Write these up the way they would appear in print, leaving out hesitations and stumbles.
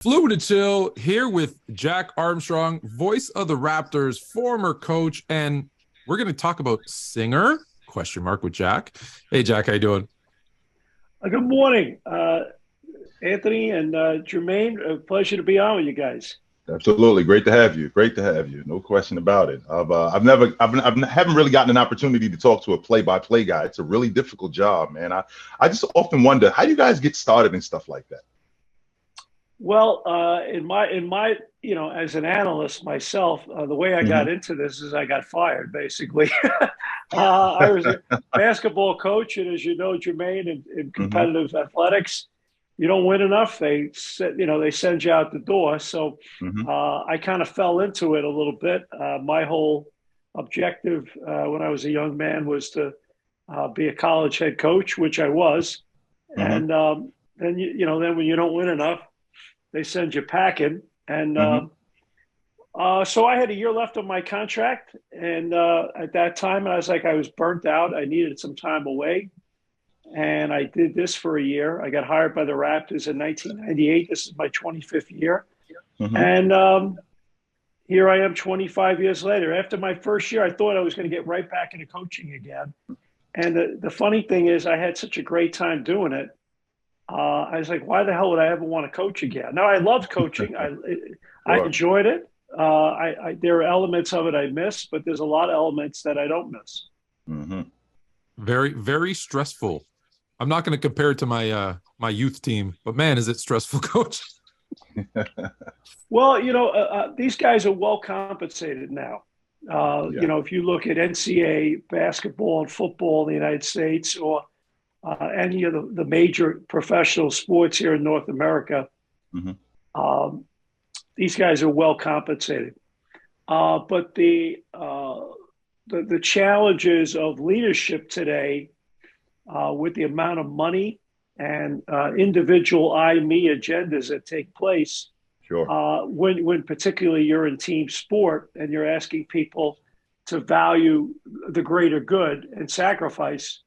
Fluent Chill here with Jack Armstrong, voice of the Raptors, former coach, and we're going to talk about singer? Question mark with Jack. Hey, Jack, how you doing? Good morning, Anthony and Jermaine. A pleasure to be on with you guys. Absolutely, great to have you. Great to have you. No question about it. Haven't really gotten an opportunity to talk to a play-by-play guy. It's a really difficult job, man. I just often wonder how you guys get started and stuff like that. Well, as an analyst myself, the way I got Hmm. into this is I got fired, basically. I was a basketball coach, and as you know, Jermaine, in Hmm. competitive athletics, you don't win enough, they send you out the door. So Hmm. I kind of fell into it a little bit. My whole objective when I was a young man was to be a college head coach, which I was. Hmm. And then when you don't win enough, they send you packing. And Hmm. so I had a year left on my contract. And at that time, I was burnt out. I needed some time away. And I did this for a year. I got hired by the Raptors in 1998. This is my 25th year. Hmm. And here I am 25 years later. After my first year, I thought I was going to get right back into coaching again. And the funny thing is, I had such a great time doing it. I was like, why the hell would I ever want to coach again? Now, I loved coaching. I Sure. enjoyed it. There are elements of it I miss, but there's a lot of elements that I don't miss. Hmm. Very, very stressful. I'm not going to compare it to my youth team, but man, is it stressful, coach? Well, these guys are well compensated now. Yeah. If you look at NCAA basketball and football in the United States or any of the major professional sports here in North America, Hmm. um, these guys are well compensated. But the challenges of leadership today, with the amount of money and individual I me agendas that take place, Sure. when particularly you're in team sport and you're asking people to value the greater good and sacrifice,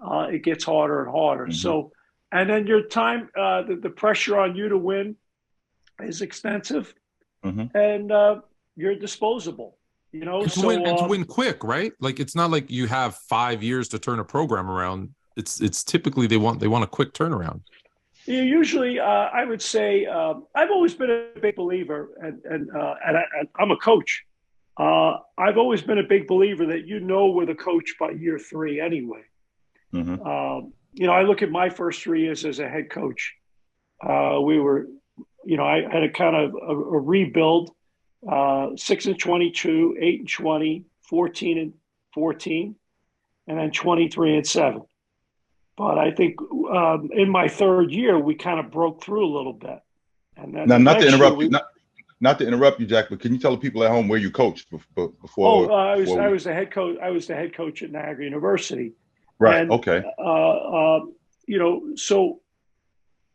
it gets harder and harder. Hmm. So, and then your time, the pressure on you to win is extensive, Hmm. and you're disposable. You know, And to win so and to win quick, right? Like it's not like you have 5 years to turn a program around. It's typically they want a quick turnaround. usually, I would say, I've always been a big believer, and I'm a coach. I've always been a big believer that with a coach by year three anyway. Hmm. I look at my first 3 years as a head coach. We were, I had a kind of a rebuild, 6-22, 8-20, 14-14, and then 23-7. But I think in my third year, we kind of broke through a little bit. And then Now, the not to next year, interrupt you, not to interrupt you, Jack, but can you tell the people at home where you coached oh, before I we? was the head coach. I was the head coach at Niagara University. Right. And, Okay. so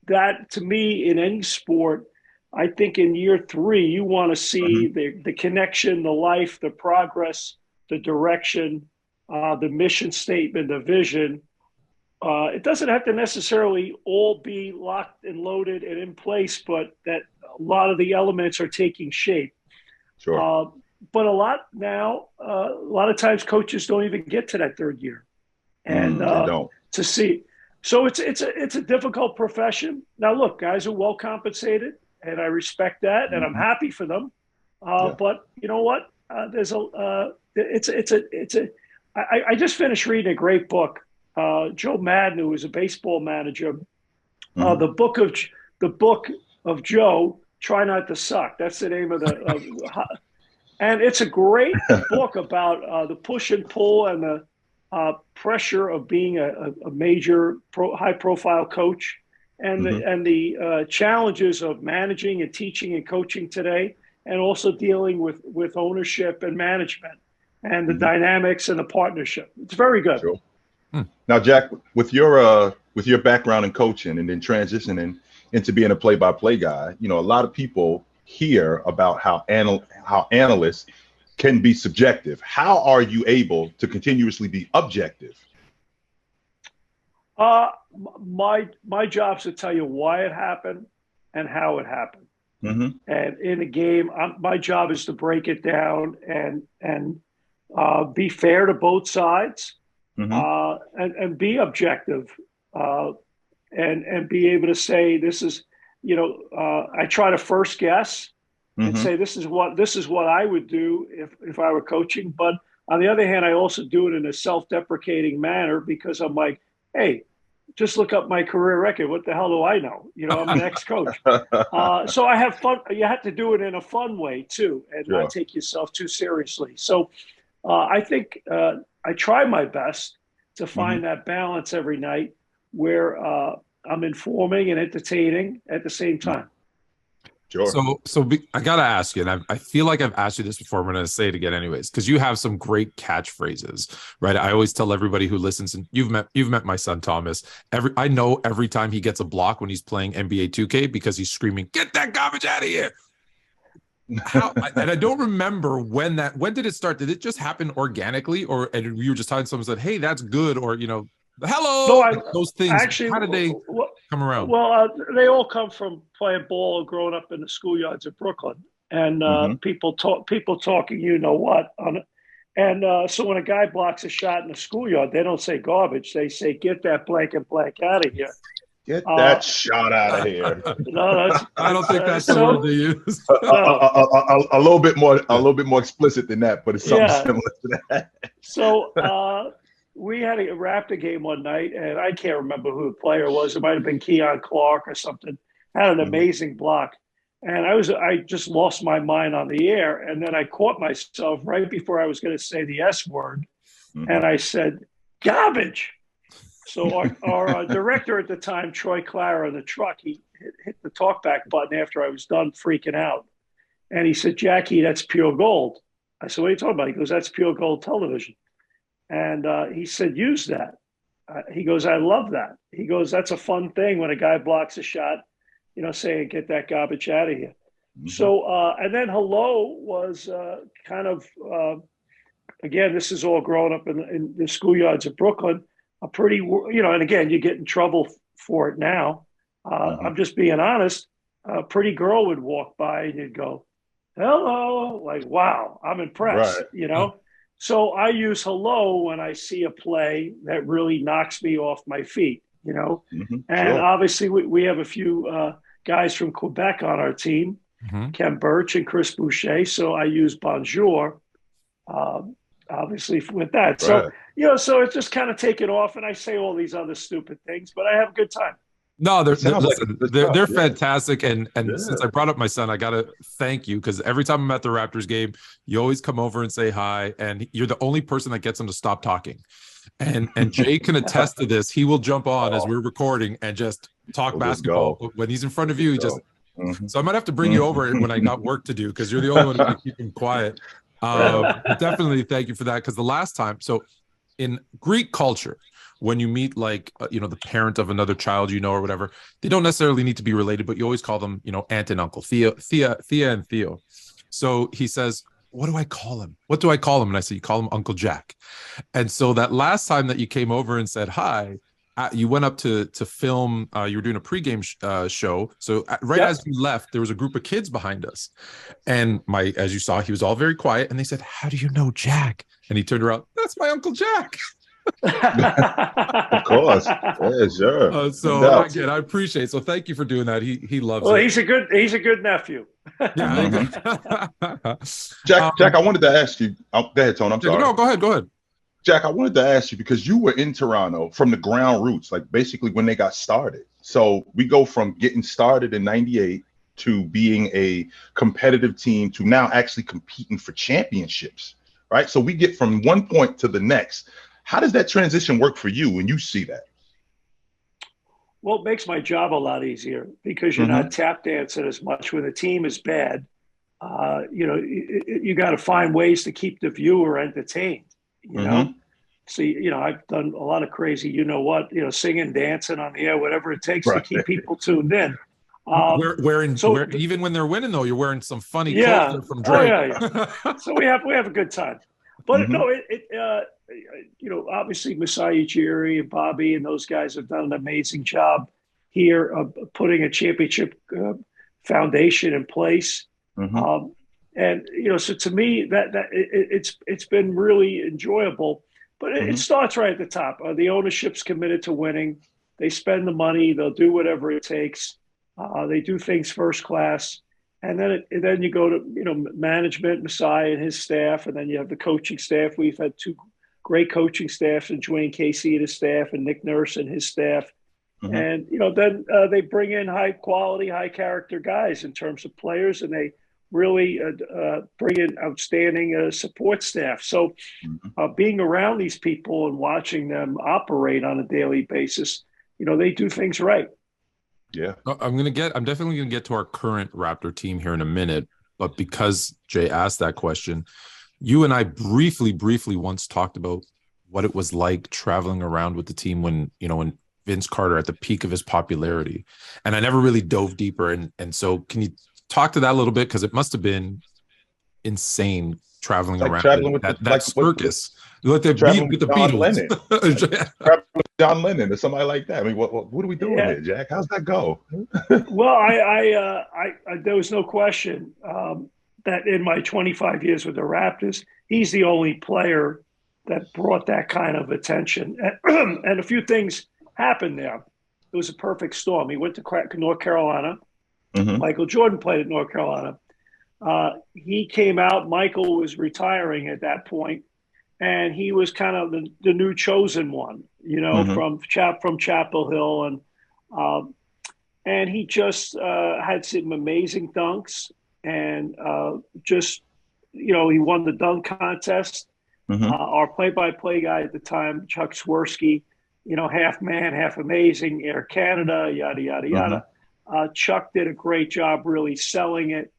that to me in any sport, I think in year three, you want to see Hmm. the connection, the life, the progress, the direction, the mission statement, the vision. It doesn't have to necessarily all be locked and loaded and in place, but that a lot of the elements are taking shape. Sure. Uh, but a lot of times coaches don't even get to that third year, and They don't. to see. So it's a difficult profession. Now, look, guys are well compensated, and I respect that, and I'm Hmm. happy for them. Yeah. But you know what? There's a it's a. I just finished reading a great book. Joe Madden, who was a baseball manager, uh, Hmm. the book of the book of Joe. Try not to suck. That's the name of and it's a great book about the push and pull and the pressure of being a major high profile coach and Hmm. the challenges of managing and teaching and coaching today, and also dealing with ownership and management and the Hmm. dynamics and the partnership. It's very good. Sure. Hmm. Now, Jack, with your background in coaching and then transitioning into being a play-by-play guy, a lot of people hear about how analysts can be subjective. How are you able to continuously be objective? Uh, my job's to tell you why it happened and how it happened. And in a game, my job is to break it down and be fair to both sides, and be objective, and be able to say this is, I try to first guess and say this is what I would do if I were coaching. But on the other hand, I also do it in a self-deprecating manner because I'm like, hey, just look up my career record. What the hell do I know? I'm an ex-coach. So I have fun. You have to do it in a fun way too, and not take yourself too seriously. So I think I try my best to find that balance every night where I'm informing and entertaining at the same time. Sure. I gotta ask you, and I feel like I've asked you this before. I'm gonna say it again, anyways, because you have some great catchphrases, right? I always tell everybody who listens, and you've met my son Thomas. I know every time he gets a block when he's playing NBA 2K because he's screaming, "Get that garbage out of here!" And I don't remember when did it start? Did it just happen organically, and you were just telling someone said, "Hey, that's good," or hello, no, those things. Actually, how did they come around? Well, they all come from playing ball and growing up in the schoolyards of Brooklyn, and people talking, so when a guy blocks a shot in the schoolyard, they don't say garbage; they say, "Get that blank and blank out of here." Get that shot out of here. No, I don't think that's the word they use. A little bit more explicit than that, but it's something similar to that. So we had a Raptor game one night, and I can't remember who the player was. It might have been Keon Clark or something. Had an amazing block, and I just lost my mind on the air, and then I caught myself right before I was going to say the S word, and I said garbage. So our director at the time, Troy Clara, in the truck, he hit the talkback button after I was done freaking out. And he said, "Jackie, that's pure gold." I said, "What are you talking about?" He goes, "That's pure gold television." And he said, "Use that." He goes, "I love that." He goes, "That's a fun thing when a guy blocks a shot, saying, 'Get that garbage out of here.'" So, and then hello was kind of, again, this is all growing up in the schoolyards of Brooklyn. A pretty, and again, you get in trouble for it now. I'm just being honest. A pretty girl would walk by and you'd go, "Hello," like, wow, I'm impressed, So I use hello when I see a play that really knocks me off my feet, And obviously we have a few guys from Quebec on our team, Ken Birch and Chris Boucher. So I use bonjour, obviously with that. So, so it's just kind of taken off, and I say all these other stupid things, but I have a good time. No, they're fantastic. And since I brought up my son, I got to thank you, because every time I'm at the Raptors game, you always come over and say hi. And you're the only person that gets him to stop talking. And Jay can attest to this. He will jump on as we're recording and just talk basketball. When he's in front of you, he just so I might have to bring you over when I got work to do, because you're the only one who can keep him quiet. Definitely thank you for that, because the last time, so in Greek culture, when you meet the parent of another child, or whatever, they don't necessarily need to be related, but you always call them, aunt and uncle, Thea and Theo. So he says, "What do I call him? What do I call him?" And I said, "You call him Uncle Jack." And so that last time that you came over and said hi, you went up to film. You were doing a pregame show. So as you left, there was a group of kids behind us, and as you saw, he was all very quiet. And they said, "How do you know Jack?" And he turned around, "That's my Uncle Jack." Of course, yeah, sure. So again, I appreciate it. So thank you for doing that. He loves it. Well, he's a good nephew. Yeah. Jack, I wanted to ask you. Go ahead, Tone. I'm sorry. No, go ahead. Jack, I wanted to ask you, because you were in Toronto from the ground roots, like basically when they got started. So we go from getting started in '98 to being a competitive team to now actually competing for championships, right? So we get from one point to the next. How does that transition work for you when you see that? Well, it makes my job a lot easier, because you're not tap dancing as much when the team is bad. You got to find ways to keep the viewer entertained, So, I've done a lot of crazy, singing, dancing on the air, whatever it takes to keep people tuned in. Even when they're winning, though, you're wearing some funny clothes from Drake. So we have a good time. But no, obviously Masai Ujiri and Bobby and those guys have done an amazing job here of putting a championship foundation in place. Mm-hmm. And so to me, it's been really enjoyable. But it starts right at the top. The ownership's committed to winning. They spend the money. They'll do whatever it takes. They do things first class. And then you go to management, Messiah and his staff, and then you have the coaching staff. We've had two great coaching staffs, and Dwayne Casey and his staff, and Nick Nurse and his staff. Mm-hmm. And then they bring in high quality, high character guys in terms of players, and they really bring in outstanding support staff. So being around these people and watching them operate on a daily basis, they do things right. Yeah. I'm definitely gonna get to our current Raptor team here in a minute, but because Jay asked that question, you and I briefly once talked about what it was like traveling around with the team when Vince Carter at the peak of his popularity, and I never really dove deeper. And so, can you talk to that a little bit, because it must have been insane traveling around with that circus. Like the Beatles. Traveling with John Lennon or somebody like that. I mean, what are we doing here, Jack? How's that go? Well, there was no question that in my 25 years with the Raptors, he's the only player that brought that kind of attention. And a few things happened there. It was a perfect storm. He went to North Carolina. Mm-hmm. Michael Jordan played at North Carolina. He came out. Michael was retiring at that point, and he was kind of the new chosen one, from Chapel Hill, and he just had some amazing dunks, and he won the dunk contest. Mm-hmm. Our play-by-play guy at the time, Chuck Swirsky, half man, half amazing, Air Canada, yada yada yada. Chuck did a great job really selling it,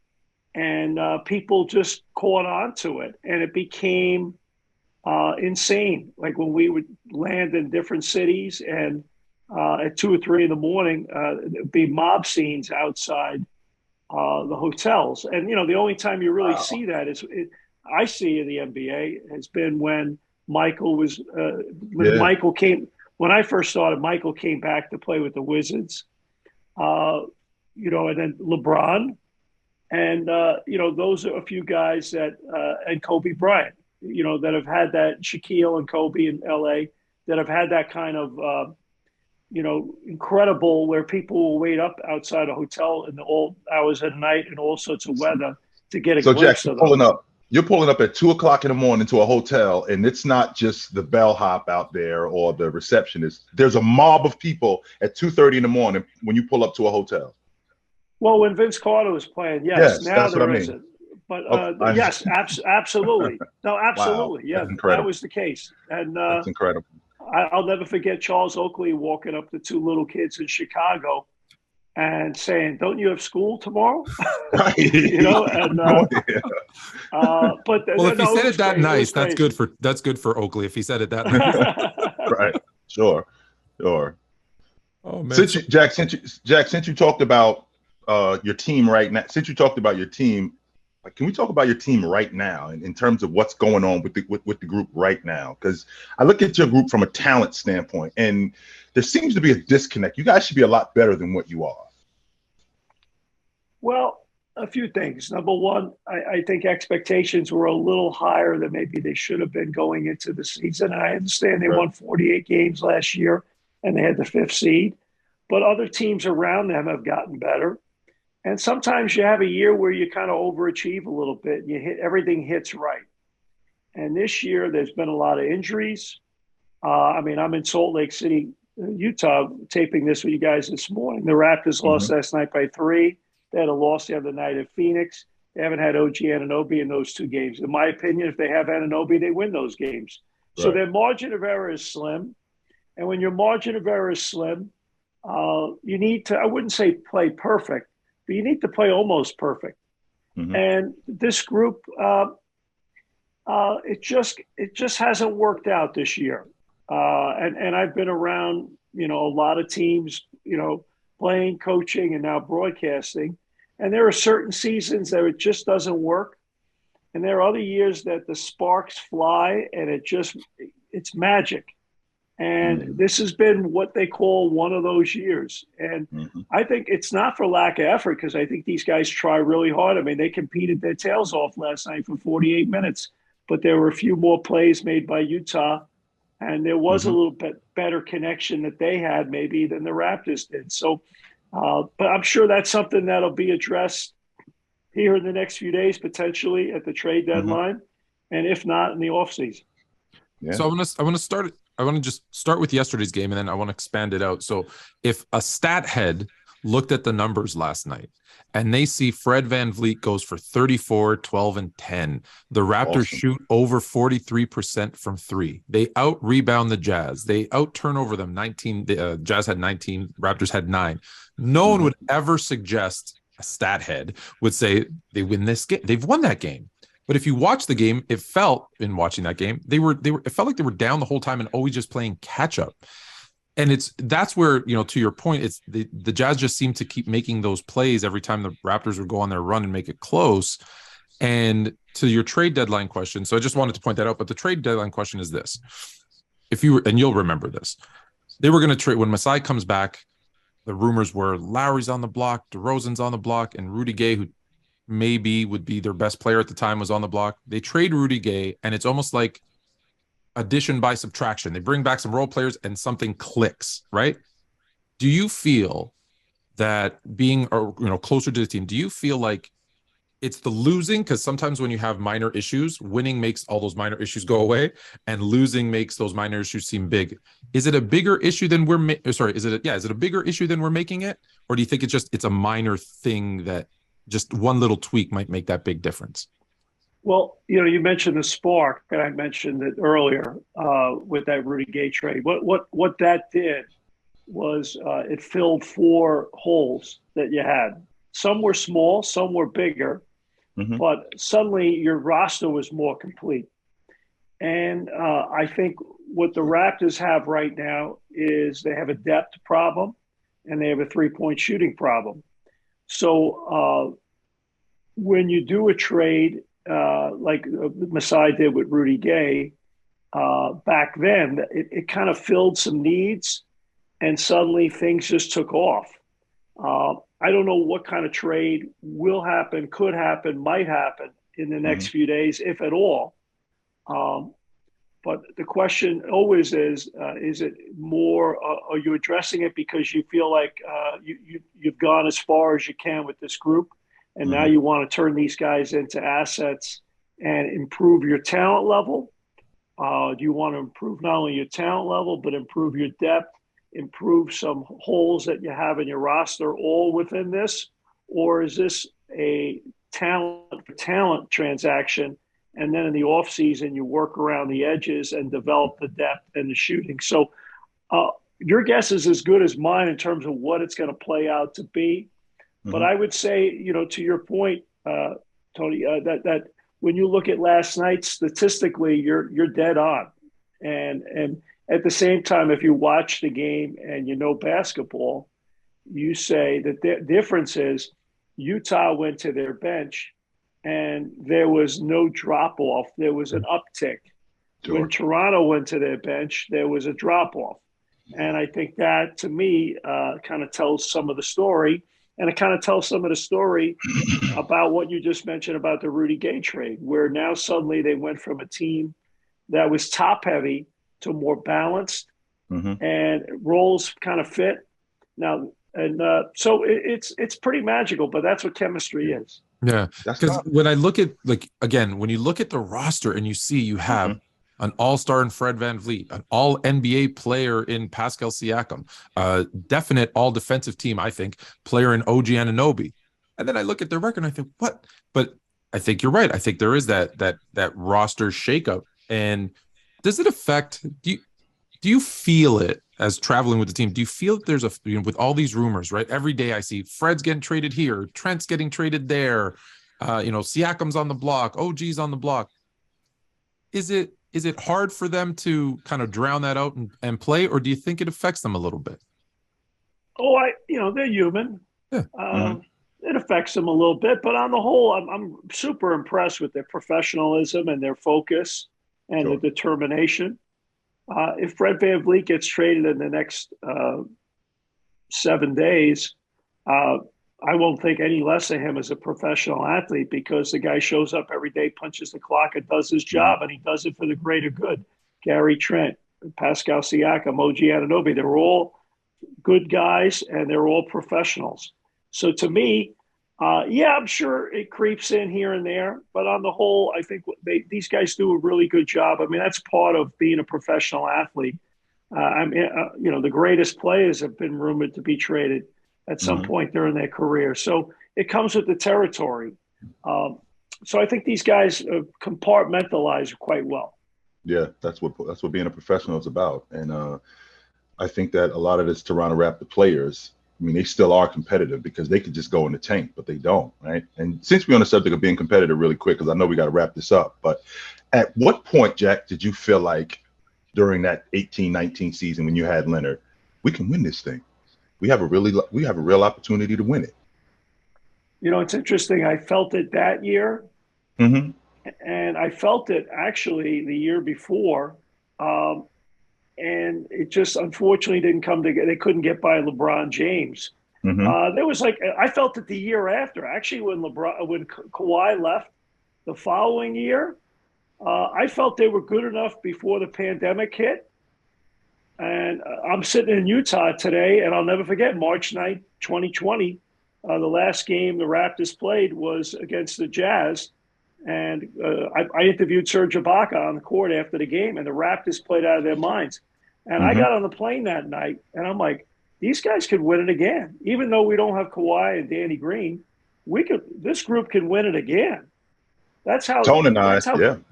and people just caught on to it, and it became insane. Like when we would land in different cities, and at 2 or 3 in the morning, there'd be mob scenes outside the hotels. And the only time you really see that I see in the NBA has been when Michael was Michael came. When I first started, Michael came back to play with the Wizards. And then LeBron, and those are a few guys that and Kobe Bryant, that have had that, Shaquille and Kobe in LA, that have had that kind of incredible, where people will wait up outside a hotel in all hours of the night and all sorts of weather to get a glimpse Jack, of them. You're pulling up at 2 o'clock in the morning to a hotel, and it's not just the bellhop out there or the receptionist. There's a mob of people at 2:30 in the morning when you pull up to a hotel. Well, when Vince Carter was playing, yes. Now that's there what I mean. isn't. But yes, absolutely. No, absolutely. Wow, Yeah, that was the case. And that's incredible. I'll never forget Charles Oakley walking up to 2 little kids in Chicago and saying, "Don't you have school tomorrow?" Right. And but if he said it that nice, that's good for Oakley. If he said it that nice. Right. Sure. Oh man. Since you talked about your team right now, can we talk about your team right now in terms of what's going on with the group right now? Because I look at your group from a talent standpoint, and there seems to be a disconnect. You guys should be a lot better than what you are. Well, a few things. Number one, I think expectations were a little higher than maybe they should have been going into the season. And I understand they won 48 games last year and they had the 5th seed, but other teams around them have gotten better. And sometimes you have a year where you kind of overachieve a little bit and everything hits right. And this year there's been a lot of injuries. I'm in Salt Lake City, Utah, taping this with you guys this morning. The Raptors lost last night by 3. They had a loss the other night at Phoenix. They haven't had OG Anunoby in those 2 games. In my opinion, if they have Anunoby, they win those games. Right. So their margin of error is slim. And when your margin of error is slim, you need to, I wouldn't say play perfect, but you need to play almost perfect. And this group, it just hasn't worked out this year. And I've been around, a lot of teams, playing, coaching, and now broadcasting. And there are certain seasons that it just doesn't work. And there are other years that the sparks fly and it's magic. And this has been what they call one of those years. And I think it's not for lack of effort, because I think these guys try really hard. I mean, they competed their tails off last night for 48 minutes, but there were a few more plays made by Utah, and there was a little bit better connection that they had maybe than the Raptors did. So, but I'm sure that's something that'll be addressed here in the next few days, potentially at the trade deadline, and if not, in the offseason. Yeah. So I want to just start with yesterday's game, and then I want to expand it out. So if a stat head looked at the numbers last night and they see Fred VanVleet goes for 34, 12, and 10, the Raptors shoot over 43% from three. They out rebound the Jazz. They out turnover them 19. The Jazz had 19, Raptors had 9. No one would ever suggest, a stat head would say they win this game. They've won that game. But if you watch the game, it felt, in watching that game, it felt like they were down the whole time and always just playing catch up. And that's where, to your point, it's the Jazz just seem to keep making those plays every time the Raptors would go on their run and make it close. And to your trade deadline question, so I just wanted to point that out, but the trade deadline question is this. And you'll remember this, they were going to trade, when Masai comes back, the rumors were Lowry's on the block, DeRozan's on the block, and Rudy Gay, who maybe would be their best player at the time, was on the block. They trade Rudy Gay, and it's almost like addition by subtraction. They bring back some role players and something clicks, right? Do you feel that being closer to the team, do you feel like it's the losing? Because sometimes when you have minor issues, winning makes all those minor issues go away, and losing makes those minor issues seem big. Is it a bigger issue than is it a bigger issue than we're making it? Or do you think it's a minor thing that just one little tweak might make that big difference? Well, you mentioned the spark, and I mentioned it earlier with that Rudy Gay trade. What that did was it filled 4 holes that you had. Some were small, some were bigger, but suddenly your roster was more complete. And I think what the Raptors have right now is they have a depth problem and they have a three-point shooting problem. So when you do a trade like Masai did with Rudy Gay back then, it kind of filled some needs, and suddenly things just took off. I don't know what kind of trade will happen, could happen, might happen in the next few days, if at all. But the question always is it more, are you addressing it because you feel like you've gone as far as you can with this group, and now you want to turn these guys into assets and improve your talent level? Do you want to improve not only your talent level, but improve your depth, improve some holes that you have in your roster all within this? Or is this a talent transaction, and then in the offseason you work around the edges and develop the depth and the shooting? So your guess is as good as mine in terms of what it's going to play out to be. But I would say, to your point, Tony, that when you look at last night, statistically, you're dead on. And at the same time, if you watch the game and basketball, you say that the difference is Utah went to their bench and there was no drop off. There was an uptick. Sure. When Toronto went to their bench, there was a drop off. And I think that, to me, kind of tells some of the story. And it kind of tells some of the story about what you just mentioned about the Rudy Gay trade, where now suddenly they went from a team that was top heavy to more balanced, and roles kind of fit now. And so it's pretty magical, but that's what chemistry is. Yeah. Because when I look at, when you look at the roster and you see you have an all-star in Fred VanVleet, an all-NBA player in Pascal Siakam, definite all-defensive team, I think, player in OG Anunoby. And then I look at their record and I think, what? But I think you're right. I think there is that roster shakeup. And does it affect, do you feel it as traveling with the team? Do you feel that there's with all these rumors, right? Every day I see Fred's getting traded here, Trent's getting traded there, Siakam's on the block, OG's on the block. Is it hard for them to kind of drown that out and play, or do you think it affects them a little bit? Oh, they're human. Yeah. It affects them a little bit, but on the whole, I'm super impressed with their professionalism and their focus and the determination. if Fred VanVleet gets traded in the next 7 days, I won't think any less of him as a professional athlete, because the guy shows up every day, punches the clock, and does his job, and he does it for the greater good. Gary Trent, Pascal Siakam, OG Anunoby, they're all good guys, and they're all professionals. So to me, I'm sure it creeps in here and there, but on the whole, I think these guys do a really good job. I mean, that's part of being a professional athlete. The greatest players have been rumored to be traded at some point during their career. So it comes with the territory. So I think these guys compartmentalize quite well. Yeah, that's what being a professional is about. And I think that a lot of this Toronto Raptor players, I mean, they still are competitive because they could just go in the tank, but they don't, right? And since we're on the subject of being competitive really quick, because I know we got to wrap this up, but at what point, Jack, did you feel like during that 18-19 season when you had Leonard, we can win this thing? We have a real opportunity to win it. You know, it's interesting. I felt it that year, and I felt it actually the year before, and it just unfortunately didn't come together. They couldn't get by LeBron James. There was I felt it the year after. Actually, when Kawhi left the following year, I felt they were good enough before the pandemic hit. And I'm sitting in Utah today, and I'll never forget March 9th, 2020. The last game the Raptors played was against the Jazz. And I interviewed Serge Ibaka on the court after the game, and the Raptors played out of their minds. And I got on the plane that night, and I'm like, these guys could win it again. Even though we don't have Kawhi and Danny Green, this group can win it again. That's how Tone and I,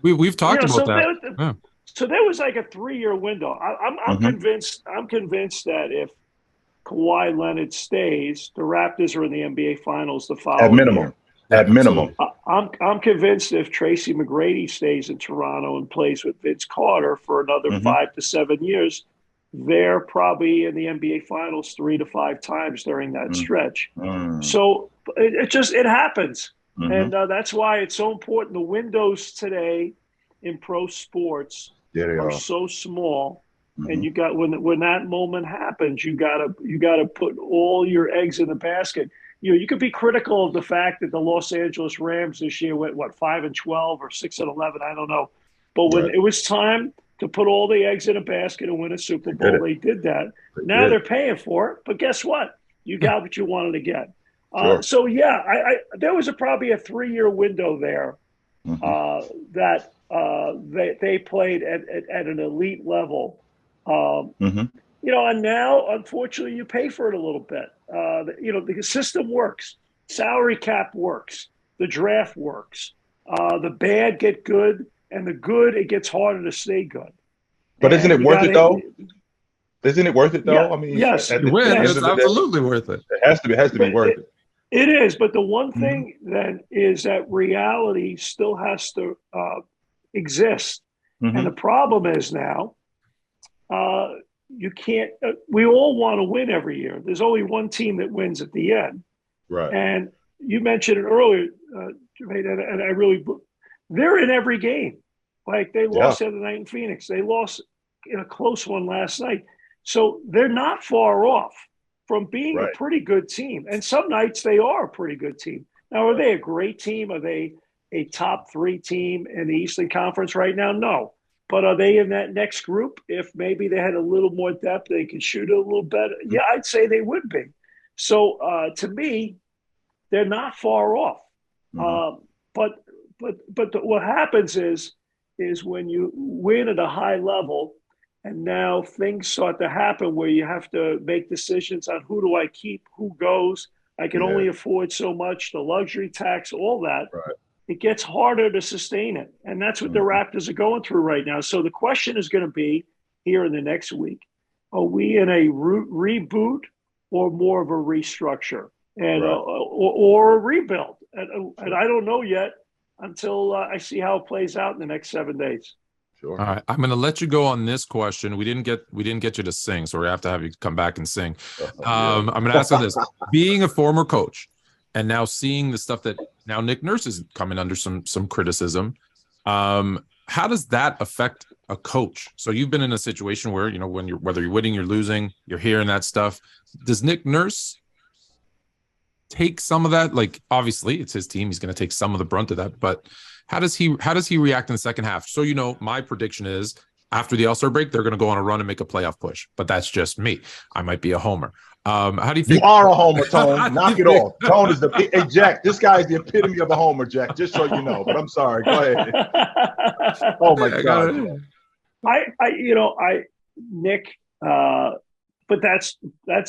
we've talked about that. So there was like a 3-year window. I'm convinced. I'm convinced that if Kawhi Leonard stays, the Raptors are in the NBA Finals the following year. At minimum. I'm convinced if Tracy McGrady stays in Toronto and plays with Vince Carter for another 5 to 7 years, they're probably in the NBA Finals 3 to 5 times during that stretch. So it happens, and that's why it's so important. The windows today in pro sports are so small, and you got when that moment happens, you gotta put all your eggs in the basket. You could be critical of the fact that the Los Angeles Rams this year went 5-12 or 6-11, I don't know, but when it was time to put all the eggs in a basket and win a Super Bowl, they did that. Now they're paying for it, but guess what? You got what you wanted to get. So there was probably a 3-year window there that they played at an elite level. And now, unfortunately, you pay for it a little bit. The system works. Salary cap works. The draft works. The bad get good, and the good, it gets harder to stay good. But isn't it worth it, though? Isn't it worth it, though? Yeah, I mean, yes. It's absolutely worth it. It has to be worth it. It is. But the one thing then is that reality still has to exist. And the problem is now, you can't. We all want to win every year. There's only one team that wins at the end, right? And you mentioned it earlier, and I really, they're in every game. Like they lost the other night in Phoenix. They lost in a close one last night. So they're not far off from being a pretty good team. And some nights they are a pretty good team. Now, are they a great team? Are they a top 3 team in the Eastern Conference right now? No. But are they in that next group? If maybe they had a little more depth, they could shoot a little better. Yeah, I'd say they would be. So to me, they're not far off. But what happens is when you win at a high level, and now things start to happen where you have to make decisions on who do I keep, who goes. I can only afford so much, the luxury tax, all that. Right. It gets harder to sustain it. And that's what the Raptors are going through right now. So the question is going to be here in the next week, are we in a reboot or more of a restructure and or a rebuild? And I don't know yet until I see how it plays out in the next 7 days. Sure. All right, I'm going to let you go on this question. We didn't get you to sing, so we have to have you come back and sing. I'm going to ask you this: being a former coach and now seeing the stuff that now Nick Nurse is coming under some criticism, how does that affect a coach. So you've been in a situation where, whether you're winning, you're losing, you're hearing that stuff. Does Nick Nurse take some of that? Like, obviously it's his team. He's going to take some of the brunt of that, but how does he react in the second half? So, my prediction is after the All-Star break, they're going to go on a run and make a playoff push, but that's just me. I might be a homer. How do you think? You are a homer, Tone. Knock it off. Tone is hey, Jack, this guy is the epitome of a homer, Jack, just so you know, but I'm sorry. Go ahead. Oh my God. Nick, but that's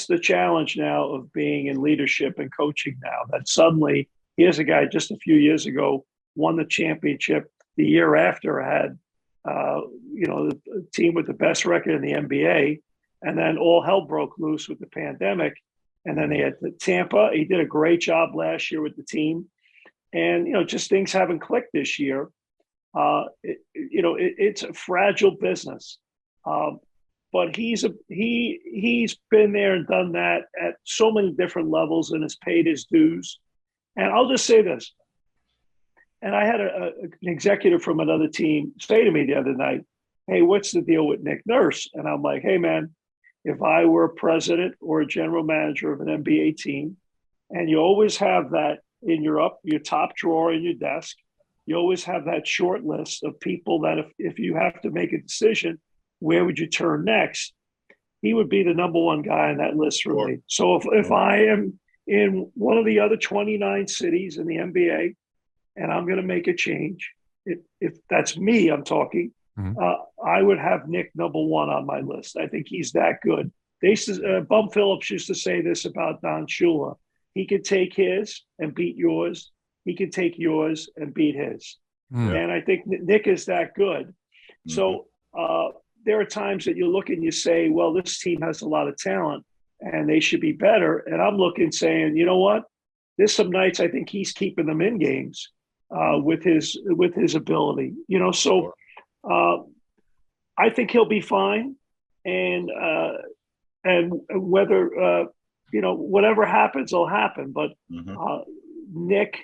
the challenge now of being in leadership and coaching now, that suddenly here's a guy just a few years ago won the championship. The year after had, the team with the best record in the NBA. And then all hell broke loose with the pandemic. And then they had Tampa. He did a great job last year with the team. And, just things haven't clicked this year. It's a fragile business. But he's been there and done that at so many different levels and has paid his dues. And I'll just say this. And I had an executive from another team say to me the other night, hey, what's the deal with Nick Nurse? And I'm like, hey, man, if I were a president or a general manager of an NBA team, and you always have that in your top drawer in your desk, you always have that short list of people that if you have to make a decision, where would you turn next? He would be the number one guy on that list for me. So if I am in one of the other 29 cities in the NBA and I'm going to make a change, if that's me I'm talking, I would have Nick number one on my list. I think he's that good. Bum Phillips used to say this about Don Shula. He could take his and beat yours. He could take yours and beat his. And I think Nick is that good. So there are times that you look and you say, well, this team has a lot of talent and they should be better. And I'm looking saying, you know what? There's some nights I think he's keeping them in games with his ability. I think he'll be fine, and whether whatever happens will happen. But Nick,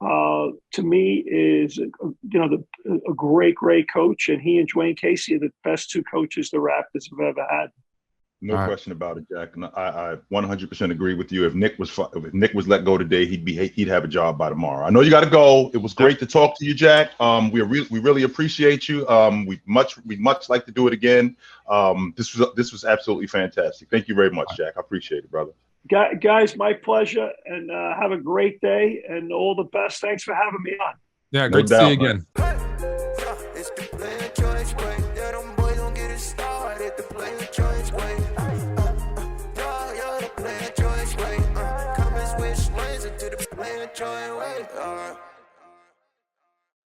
to me, is a great coach, and he and Dwayne Casey are the best two coaches the Raptors have ever had. No question about it, Jack. And I 100% agree with you. If Nick was let go today, he'd have a job by tomorrow. I know you got to go. It was great to talk to you, Jack. We really appreciate you. We much like to do it again. This was absolutely fantastic. Thank you very much, Jack. I appreciate it, brother. Guys, my pleasure, and have a great day and all the best. Thanks for having me on. Yeah, great to see you again.